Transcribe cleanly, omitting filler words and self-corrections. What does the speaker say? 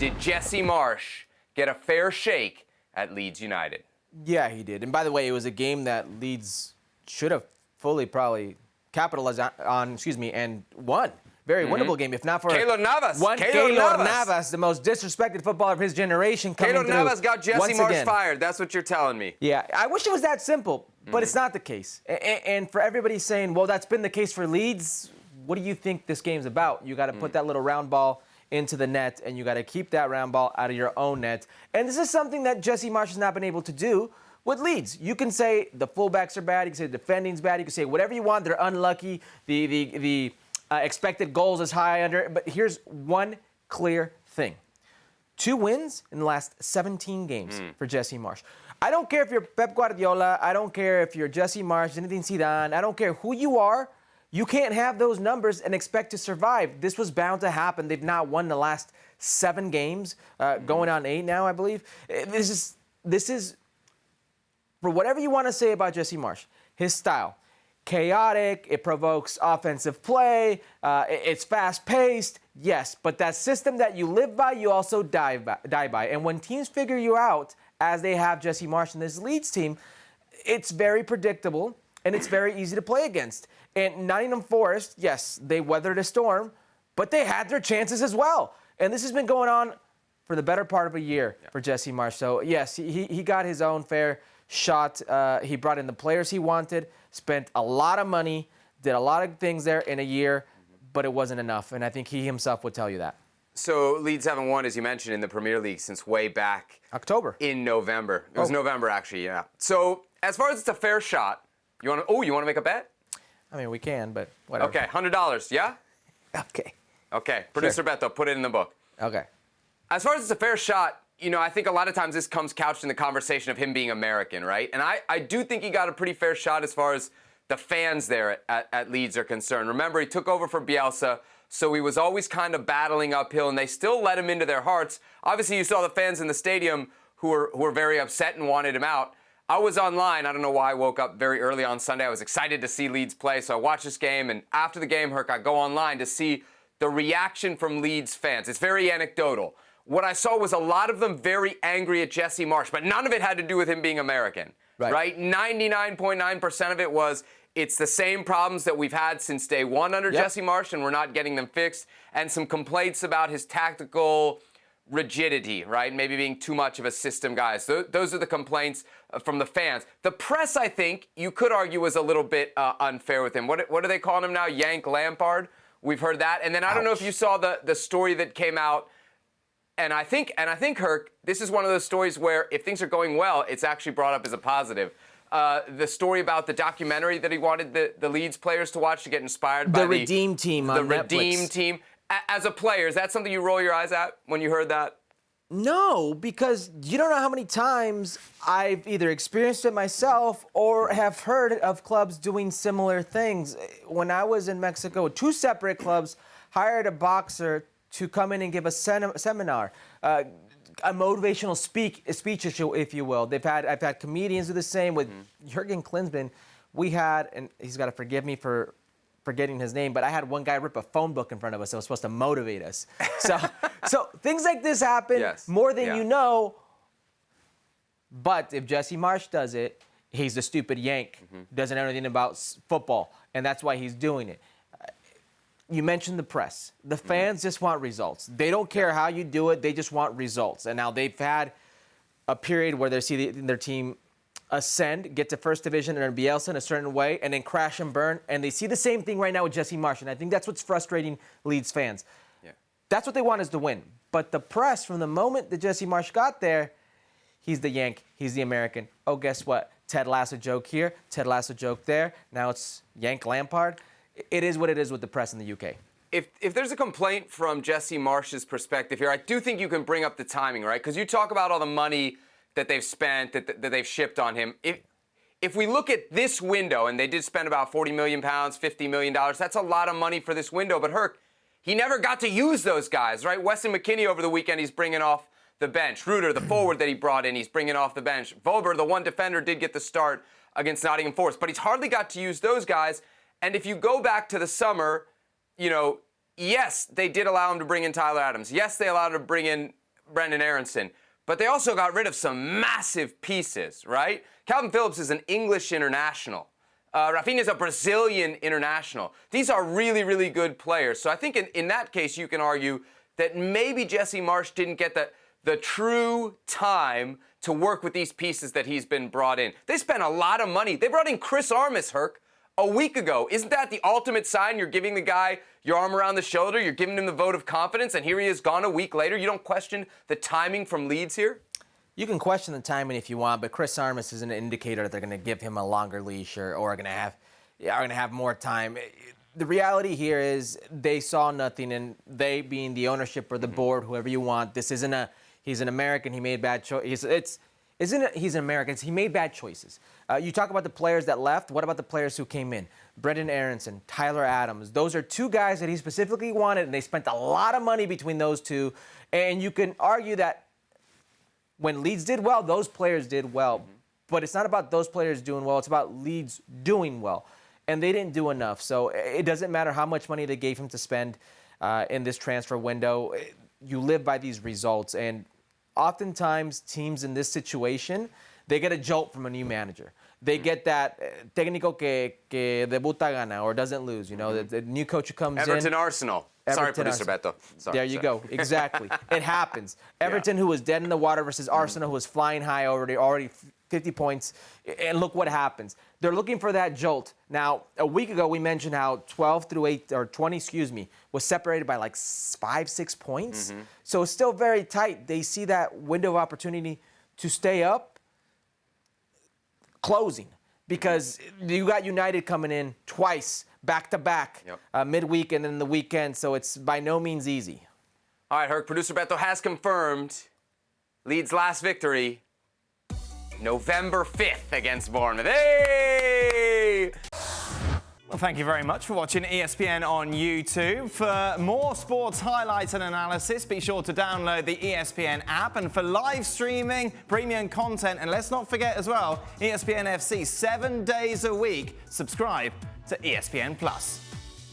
Did Jesse Marsch get a fair shake at Leeds United? Yeah, he did. And by the way, it was a game that Leeds should have fully probably capitalized on, and won. Very winnable game, if not for Keylor Navas. Keylor Navas, the most disrespected footballer of his generation, coming through. Keylor Navas got Jesse Marsch again. fired. That's what you're telling me. Yeah, I wish it was that simple, but it's not the case. And for everybody saying, well, that's been the case for Leeds, what do you think this game's about? You got to put that little round ball into the net, and you got to keep that round ball out of your own net. And this is something that Jesse Marsch has not been able to do with Leeds. You can say the fullbacks are bad. You can say the defending's bad. You can say whatever you want. They're unlucky. The expected goals is high under. But here's one clear thing. 2 wins in the last 17 games for Jesse Marsch. I don't care if you're Pep Guardiola. I don't care if you're Jesse Marsch, Zinedine Zidane. I don't care who you are. You can't have those numbers and expect to survive. This was bound to happen. They've not won the last 7 games, going on 8 now, I believe. This is, for whatever you want to say about Jesse Marsch, his style, chaotic, it provokes offensive play, it's fast-paced, yes, but that system that you live by, you also die by. And when teams figure you out, as they have Jesse Marsch and this Leeds team, it's very predictable and it's very easy to play against. And Nottingham Forest, yes, they weathered a storm, but they had their chances as well. And this has been going on for the better part of a year for Jesse Marsch. So, yes, he got his own fair shot. He brought in the players he wanted, spent a lot of money, did a lot of things there in a year, but it wasn't enough. And I think he himself would tell you that. So Leeds haven't won, as you mentioned, in the Premier League since way back October. In November. It was November, actually, yeah. So as far as it's a fair shot, you want to make a bet? I mean, we can, but whatever. Okay, $100, yeah? Okay. Okay, producer Beto, put it in the book. Okay. As far as it's a fair shot, I think a lot of times this comes couched in the conversation of him being American, right? And I do think he got a pretty fair shot as far as the fans there at Leeds are concerned. Remember, he took over for Bielsa, so he was always kind of battling uphill, and they still let him into their hearts. Obviously, you saw the fans in the stadium who were very upset and wanted him out. I was online. I don't know why I woke up very early on Sunday. I was excited to see Leeds play, so I watched this game. And after the game, Herc, I go online to see the reaction from Leeds fans. It's very anecdotal. What I saw was a lot of them very angry at Jesse Marsch, but none of it had to do with him being American, right? 99.9% of it was, it's the same problems that we've had since day one under Jesse Marsch, and we're not getting them fixed, and some complaints about his tactical rigidity, right? Maybe being too much of a system guy. So those are the complaints from the fans. The press, I think, you could argue was a little bit unfair with him. What are they calling him now? Yank Lampard? We've heard that. And then I don't know if you saw the story that came out. And I think, Herc, this is one of those stories where if things are going well, it's actually brought up as a positive. The story about the documentary that he wanted the Leeds players to watch to get inspired by the Redeem Team on Netflix. The Redeem Team. As a player, is that something you roll your eyes at when you heard that? No, because you don't know how many times I've either experienced it myself or have heard of clubs doing similar things. When I was in Mexico, 2 separate clubs hired a boxer to come in and give a seminar, a motivational speech, if you will. I've had comedians do the same with Jurgen Klinsmann. We had, and he's got to forgive me for forgetting his name, but I had one guy rip a phone book in front of us that was supposed to motivate us. So things like this happen more than you know. But if Jesse Marsch does it, he's the stupid Yank, doesn't know anything about football, and that's why he's doing it. You mentioned the press. The fans just want results. They don't care how you do it. They just want results. And now they've had a period where they see their team ascend, get to first division under Bielsa in a certain way, and then crash and burn. And they see the same thing right now with Jesse Marsch. And I think that's what's frustrating Leeds fans. Yeah. That's what they want is to win. But the press, from the moment that Jesse Marsch got there, he's the Yank, he's the American. Oh, guess what? Ted Lasso joke here, Ted Lasso joke there. Now it's Yank Lampard. It is what it is with the press in the UK. If there's a complaint from Jesse Marsch's perspective here, I do think you can bring up the timing, right? Because you talk about all the money that they've spent, that they've shipped on him. If we look at this window, and they did spend about £40 million, $50 million, that's a lot of money for this window. But Herc, he never got to use those guys, right? Weston McKennie over the weekend, he's bringing off the bench. Ruder, the forward that he brought in, he's bringing off the bench. Vober, the one defender, did get the start against Nottingham Forest, but he's hardly got to use those guys. And if you go back to the summer, yes, they did allow him to bring in Tyler Adams. Yes, they allowed him to bring in Brendan Aronson, but they also got rid of some massive pieces, right? Calvin Phillips is an English international. Rafinha's a Brazilian international. These are really, really good players. So I think in that case, you can argue that maybe Jesse Marsch didn't get the true time to work with these pieces that he's been brought in. They spent a lot of money. They brought in Chris Armas, Herc, a week ago. Isn't that the ultimate sign? You're giving the guy your arm around the shoulder, you're giving him the vote of confidence, and here he is gone a week later. You don't question the timing from Leeds here? You can question the timing if you want, but Chris Armas is an indicator that they're going to give him a longer leash or are going to have more time. The reality here is they saw nothing, and they being the ownership or the board, whoever you want, this isn't he's an American, he made bad choices. He's an American, he made bad choices. You talk about the players that left, what about the players who came in? Brendan Aronson, Tyler Adams, those are two guys that he specifically wanted, and they spent a lot of money between those two, and you can argue that when Leeds did well, those players did well. But it's not about those players doing well, it's about Leeds doing well. And they didn't do enough. So it doesn't matter how much money they gave him to spend in this transfer window. You live by these results. And oftentimes, teams in this situation, they get a jolt from a new manager. They get that técnico que debuta gana or doesn't lose. You know, the new coach who comes in. Everton Arsenal. Sorry, producer Beto. Sorry, there you go. Exactly. It happens. Everton, who was dead in the water, versus Arsenal, who was flying high already 50 points. And look what happens. They're looking for that jolt. Now, a week ago, we mentioned how 20, was separated by like 5-6 points. So it's still very tight. They see that window of opportunity to stay up closing, because you got United coming in twice, back-to-back, midweek and then the weekend, so it's by no means easy. All right, Herc, producer Beto has confirmed Leeds' last victory, November 5th against Bournemouth. Hey! Well, thank you very much for watching ESPN on YouTube. For more sports highlights and analysis, be sure to download the ESPN app. And for live streaming, premium content, and let's not forget as well, ESPN FC 7 days a week. Subscribe to ESPN+.